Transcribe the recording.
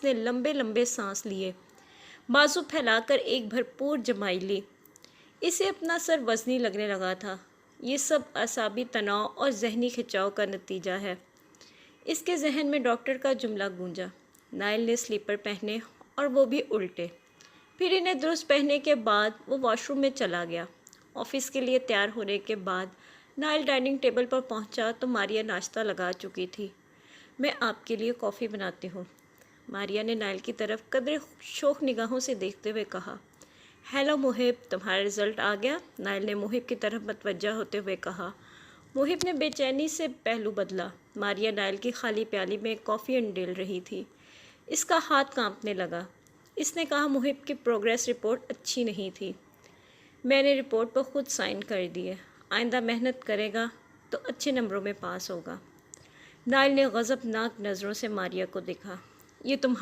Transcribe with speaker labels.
Speaker 1: اس نے لمبے لمبے سانس لیے، بازو پھیلا کر ایک بھرپور جمائی لی۔ اسے اپنا سر وزنی لگنے لگا تھا۔ یہ سب اعصابی تناؤ اور ذہنی کھچاؤ کا نتیجہ ہے۔ اس کے ذہن میں ڈاکٹر کا جملہ گونجا، نائل نے سلیپر پہنے اور وہ بھی الٹے۔ پھر انہیں درست پہننے کے بعد وہ واش روم میں چلا گیا۔ آفس کے لیے تیار ہونے کے بعد نائل ڈائننگ ٹیبل پر پہنچا تو ماریا ناشتہ لگا چکی تھی۔ میں آپ کے لیے کافی بناتی ہوں، ماریا نے نائل کی طرف قدرے شوق نگاہوں سے دیکھتے ہوئے کہا۔ ہیلو محب، تمہارا رزلٹ آ گیا؟ نائل نے محب کی طرف متوجہ ہوتے ہوئے کہا۔ محب نے بے چینی سے پہلو بدلا۔ ماریا نائل کی خالی پیالی میں کافی انڈیل رہی تھی۔ اس کا ہاتھ کانپنے لگا۔ اس نے کہا، محب کی پروگریس رپورٹ اچھی نہیں تھی۔ میں نے رپورٹ پر خود سائن کر دیے۔ آئندہ محنت کرے گا تو اچھے نمبروں میں پاس ہوگا۔ نائل نے غضبناک نظروں سے ماریا کو دیکھا۔ یہ تمہاری